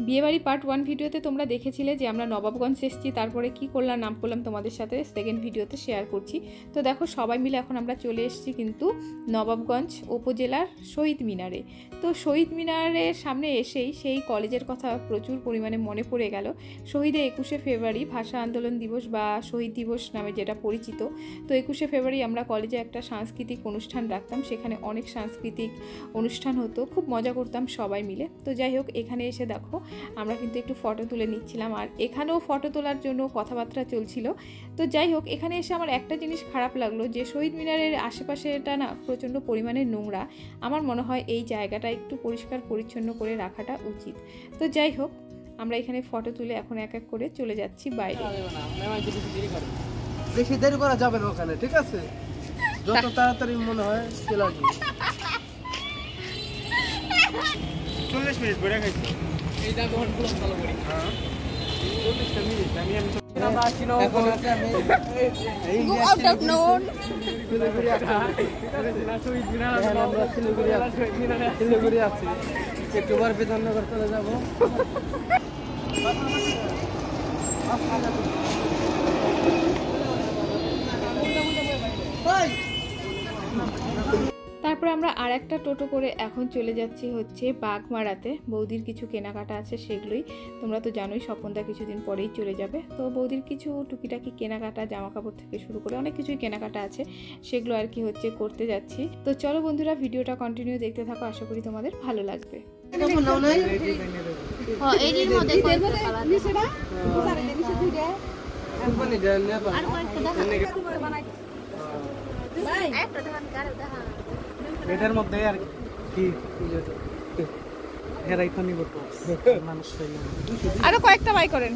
বিয়েবাড়ি পার্ট 1 ভিডিওতে তোমরা দেখেছিলে যে আমরা নবাবগঞ্জ এসেছি, তারপরে কি করলাম নাম করলাম তোমাদের সাথে সেকেন্ড ভিডিওতে শেয়ার করছি। তো দেখো সবাই মিলে এখন আমরা চলে এসেছি কিন্তু নবাবগঞ্জ উপজেলার শহীদ মিনারে। তো শহীদ মিনারের সামনে এসেই সেই কলেজের কথা প্রচুর পরিমাণে মনে পড়ে গেল। শহীদে 21শে ফেব্রুয়ারি ভাষা আন্দোলন দিবস বা শহীদ দিবস নামে যেটা পরিচিত। তো 21শে ফেব্রুয়ারি আমরা কলেজে একটা সাংস্কৃতিক অনুষ্ঠান রাখতাম, সেখানে অনেক সাংস্কৃতিক অনুষ্ঠান হতো, খুব মজা করতাম সবাই মিলে। তো যাই হোক এখানে এসে দেখো আমরা কিন্তু একটু ফটো তুলে নিচ্ছিলাম, আর এখানেও ফটো তোলার জন্য কথাবার্তা চলছিল। তো যাই হোক এখানে এসে আমার একটা জিনিস খারাপ লাগলো যে শহীদ মিনারের আশেপাশেটা না প্রচণ্ড পরিমাণে নোংরা। আমার মনে হয় এই জায়গাটা একটু পরিষ্কার পরিচ্ছন্ন করে রাখাটা উচিত। তো যাই হোক আমরা এখানে ফটো তুলে এখন এক এক করে চলে যাচ্ছি বাইরে। বেশি দেরি করা যাবে না ওখানে, ঠিক আছে? যত তাড়াতাড়ি মনে হয় চলে আসবে। 40 মিনিট বড় খাইছি এইটা কোন পুরো ভালো করি। হ্যাঁ 40 মিনিট আমি আমরা আসি না এখন আমি এই আউট অফ নোন শিলিগুড়ি আছে, ঠিক আছে? না শহীদ মিনার আমরা শিলিগুড়ি আছি, একটু পর বিধাননগর চলে যাব। তারপর আমরা আর একটা টোটো করে এখন চলে যাচ্ছি হচ্ছে বাগমারাতে। বৌদির কিছু কেনাকাটা আছে সেগুলোই, তোমরা তো জানোই স্বপনদা কিছুদিন পরেই চলে যাবে। তো বৌদির কিছু টুকিটাকি কেনাকাটা জামা কাপড় থেকে শুরু করে অনেক কিছুই কেনাকাটা আছে, সেগুলো আর কি হচ্ছে করতে যাচ্ছি। তো চলো বন্ধুরা ভিডিওটা কন্টিনিউ দেখতে থাকো, আশা করি তোমাদের ভালো লাগবে। এটার মধ্যে আর কি হেরাইতো নিব তো মানুষ আরো কয়েকটা বাই করেন।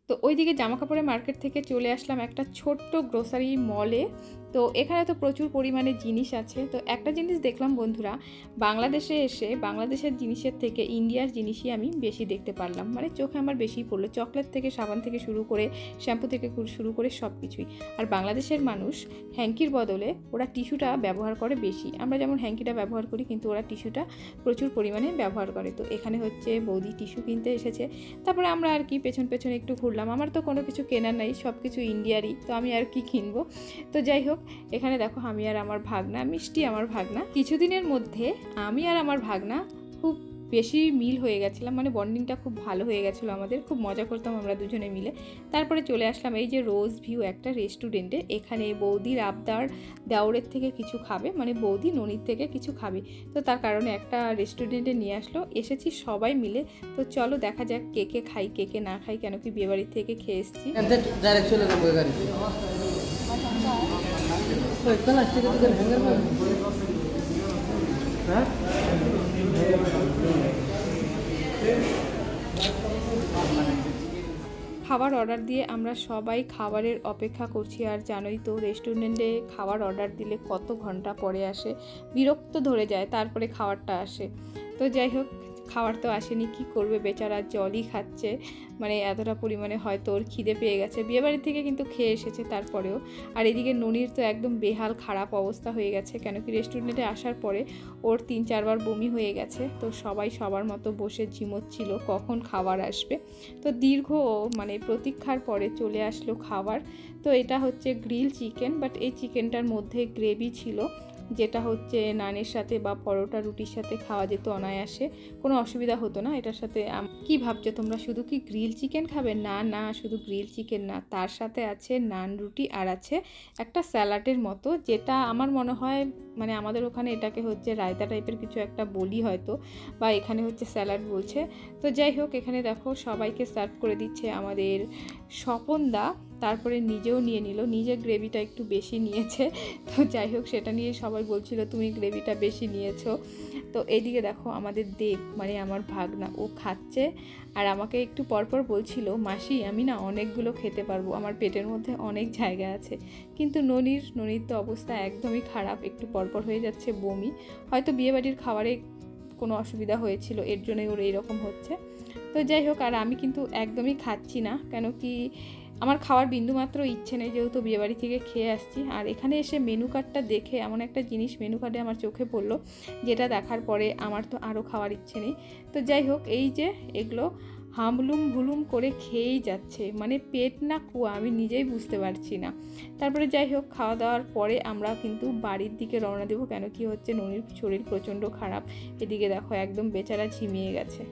তো ওইদিকে জামা কাপড়ের মার্কেট থেকে চলে আসলাম একটা ছোট্ট গ্রোসারি মলে। তো এখানে তো প্রচুর পরিমাণে জিনিস আছে। তো একটা জিনিস দেখলাম বন্ধুরা, বাংলাদেশে এসে বাংলাদেশের জিনিসের থেকে ইন্ডিয়ার জিনিসই আমি বেশি দেখতে পারলাম, মানে চোখে আমার বেশি পড়লো। চকলেট থেকে সাবান থেকে শুরু করে শ্যাম্পু থেকে শুরু করে সব কিছুই। আর বাংলাদেশের মানুষ হ্যাঙ্কির বদলে ওরা টিস্যুটা ব্যবহার করে বেশি। আমরা যেমন হ্যাঙ্কিটা ব্যবহার করি কিন্তু ওরা টিস্যুটা প্রচুর পরিমাণে ব্যবহার করে। তো এখানে হচ্ছে বৌদি টিস্যু কিনতে এসেছে, তারপরে আমরা আর কি পেছন পেছন একটু ঘুরলাম। আমার তো কোনো কিছু কেনার নাই, সব কিছু ইন্ডিয়ারই, তো আমি আর কি কিনবো। তো যাই হোক এখানে দেখো আমি আর আমার ভাগনা, মিষ্টি আমার ভাগনা, কিছুদিনের মধ্যে আমি আর আমার ভাগনা খুব বেশি মিল হয়ে গেছিলাম, মানে বন্ডিংটা খুব ভালো হয়ে গেছিলো আমাদের, খুব মজা করতাম আমরা দুজনে মিলে। তারপরে চলে আসলাম এই যে রোজ ভিউ একটা রেস্টুরেন্টে। এখানে বৌদির আবদার দেওরের থেকে কিছু খাবে, মানে বৌদি ননির থেকে কিছু খাবে, তো তার কারণে একটা রেস্টুরেন্টে নিয়ে আসলো। এসেছি সবাই মিলে, তো চলো দেখা যাক কে কে খাই কে কে না খাই, কেন কি বিয়েবাড়ির থেকে খেয়ে এসেছি। খাবার অর্ডার দিয়ে আমরা সবাই খাবারের অপেক্ষা করছি। আর জানোই তো রেস্টুরেন্টে খাবার অর্ডার দিলে কত ঘন্টা পরে আসে, বিরক্ত ধরে যায়, তারপরে খাবারটা আসে। তো যাই হোক খাবার তো আসেনি, কি করবে বেচারা, জলই খাচ্ছে, মানে এতটা পরিমাণে হয়তো ওর খিদে পেয়ে গেছে। বিয়েবাড়ির থেকে কিন্তু খেয়ে এসেছে তারপরেও। আর এদিকে ননির তো একদম বেহাল খারাপ অবস্থা হয়ে গেছে, কেন কি রেস্টুরেন্টে আসার পরে ওর 3-4 বার বমি হয়ে গেছে। তো সবাই সবার মতো বসে ঝিমোচ্ছিল কখন খাবার আসবে। তো দীর্ঘ মানে প্রতীক্ষার পরে চলে আসলো খাবার। তো এটা হচ্ছে গ্রিল চিকেন, বাট এই চিকেনটার মধ্যে গ্রেভি ছিল, যেটা হচ্ছে নানের সাথে বা পরোটা রুটির সাথে খাওয়া যেত অনায়াসে, কোনো অসুবিধা হতো না এটার সাথে। কি ভাবছো তোমরা, শুধু কি গ্রিল চিকেন খাবে? না না, শুধু গ্রিল চিকেন না, তার সাথে আছে নান রুটি আর আছে একটা স্যালাডের মতো, যেটা আমার মনে হয় মানে আমাদের ওখানে এটাকে হচ্ছে রায়তা টাইপের কিছু একটা বলি হয়তো, বা এখানে হচ্ছে স্যালাড বলছে। তো যাই হোক এখানে দেখো সবাইকে সার্ভ করে দিচ্ছে আমাদের স্বপনদা, তারপরে নিজেও নিয়ে নিল, নিজে গ্রেভিটা একটু বেশি নিয়েছে। তো যাই হোক সেটা নিয়ে সবাই বলছিল তুমি গ্রেভিটা বেশি নিয়েছো। তো এইদিকে দেখো আমাদের দেব মানে আমার ভাগনা, ও খাচ্ছে আর আমাকে একটু পরপর বলছিল মাসি আমি না অনেকগুলো খেতে পারবো, আমার পেটের মধ্যে অনেক জায়গা আছে। কিন্তু ননির তো অবস্থা একদমই খারাপ, একটু পরপর হয়ে যাচ্ছে বমি, হয়তো বিয়েবাড়ির খাবারে কোনো অসুবিধা হয়েছিল এর জন্যই ওর এইরকম হচ্ছে। তো যাই হোক আর আমি কিন্তু একদমই খাচ্ছি না, কেন কি আমার খাওয়ার বিন্দুমাত্র ইচ্ছে নেই, যেহেতু বিয়েবাড়ি থেকে খেয়ে আসছি। আর এখানে এসে মেনু কার্ডটা দেখে এমন একটা জিনিস মেনু কার্ডে আমার চোখে পড়লো, যেটা দেখার পরে আমার তো আরও খাওয়ার ইচ্ছে নেই। তো যাই হোক, এই যে এগুলো হামলুম ভুলুম করে খেয়েই যাচ্ছে, মানে পেট না কুয়া আমি নিজেই বুঝতে পারছি না। তারপরে যাই হোক, খাওয়া দাওয়ার পরে আমরা কিন্তু বাড়ির দিকে রওনা দেবো। কেন কি হচ্ছে, ননির শরীর প্রচণ্ড খারাপ। এদিকে দেখো একদম বেচারা ঝিমিয়ে গেছে।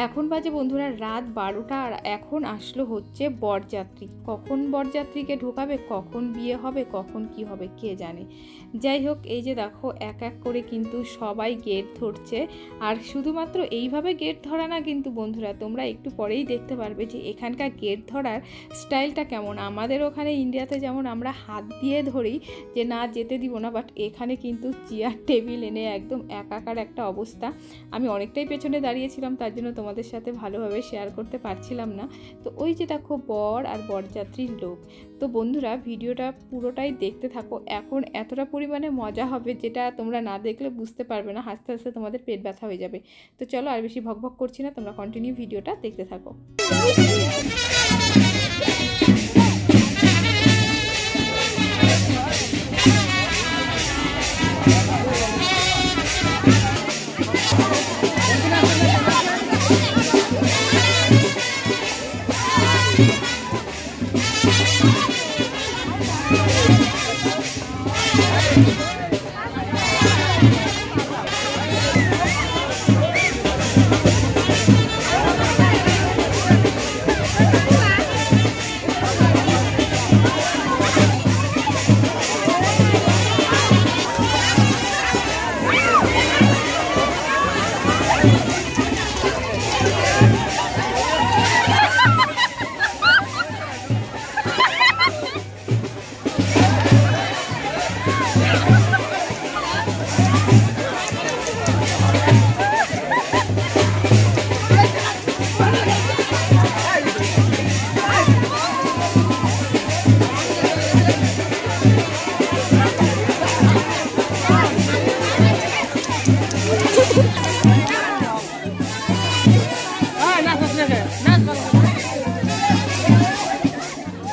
এখন বাজে বন্ধুরা রাত 12টা, আর এখন আসলো হচ্ছে বরযাত্রী। কখন বরযাত্রীকে ঢোকাবে, কখন বিয়ে হবে, কখন কি হবে কে জানে। যাই হোক, এই যে দেখো এক এক করে কিন্তু সবাই গেট ধরছে। আর শুধুমাত্র এইভাবে গেট ধরা না কিন্তু বন্ধুরা, তোমরা একটু পরেই দেখতে পারবে যে এখানকার গেট ধরার স্টাইলটা কেমন। আমাদের ওখানে ইন্ডিয়াতে যেমন আমরা হাত দিয়ে ধরি যে না যেতে দিব না, বাট এখানে কিন্তু চেয়ার টেবিল এনে একদম একাকার একটা অবস্থা। আমি অনেকটাই পেছনে দাঁড়িয়েছিলাম, তার জন্য তোমাদের সাথে ভালোভাবে শেয়ার করতে পারছিলাম না। তো ওই যে দেখো বর আর বরযাত্রীর লোক। তো বন্ধুরা ভিডিওটা পুরোটাই দেখতে থাকো, এখন এতটা পরিমাণে মজা হবে যেটা তোমরা না দেখলে বুঝতে পারবে না, হাসতে হাসতে তোমাদের পেট ব্যথা হয়ে যাবে। তো চলো আর বেশি ভকভক করছি না, তোমরা কন্টিনিউ ভিডিওটা দেখতে থাকো।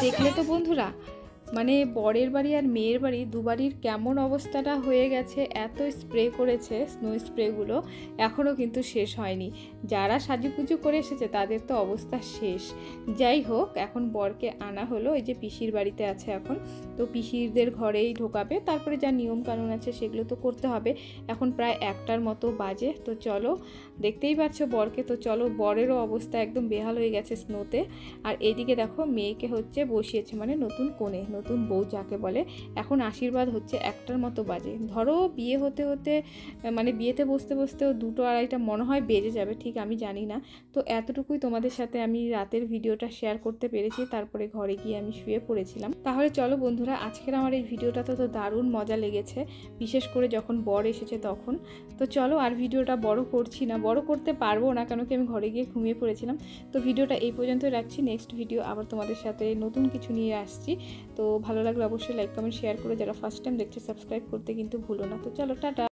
দেখলে তো বন্ধুরা, মানে বরের বাড়ি আর মেয়ের বাড়ি দুবাড়ির কেমন অবস্থাটা হয়ে গেছে। এত স্প্রে করেছে, স্নো স্প্রেগুলো এখনও কিন্তু শেষ হয়নি। যারা সাজুগুজু করে এসেছে তাদের তো অবস্থা শেষ। যাই হোক, এখন বরকে আনা হলো, এই যে পিসির বাড়িতে আছে এখন, তো পিসিরদের ঘরেই ঢোকাবে। তারপরে যা নিয়ম কানুন আছে সেগুলো তো করতে হবে। এখন প্রায় 1টার মতো বাজে। তো চলো, দেখতেই পাচ্ছ বরকে। তো চলো, বরেরও অবস্থা একদম বেহাল হয়ে গেছে স্নোতে। আর এইদিকে দেখো মেয়েকে হচ্ছে বসিয়েছে, মানে নতুন কোণে, নতুন বউ যাকে বলে। এখন আশীর্বাদ হচ্ছে 1টার মতো বাজে। ধরো বিয়ে হতে হতে, মানে বিয়েতে বসতে বসতেও 2টো 2:30 মনে হয় বেজে যাবে, ঠিক আমি জানি না। তো এতটুকুই তোমাদের সাথে আমি রাতের ভিডিওটা শেয়ার করতে পেরেছি। তারপরে ঘরে গিয়ে আমি শুয়ে পড়েছিলাম। তাহলে চলো বন্ধুরা, আজকের আমার এই ভিডিওটা তো দারুণ মজা লেগেছে, বিশেষ করে যখন বর এসেছে তখন। তো চলো আর ভিডিওটা বড় করছি না, বড় করতে পারবো না, কেন কি আমি ঘরে গিয়ে ঘুমিয়ে পড়েছিলাম। তো ভিডিওটা এই পর্যন্তই রাখছি। নেক্সট ভিডিও আবার তোমাদের সাথে নতুন কিছু নিয়ে আসছি। তো ভালো লাগলে অবশ্যই লাইক কমেন্ট শেয়ার করে, যারা ফার্স্ট টাইম দেখছে সাবস্ক্রাইব করতে কিন্তু ভুলো না। তো চলো টাটা।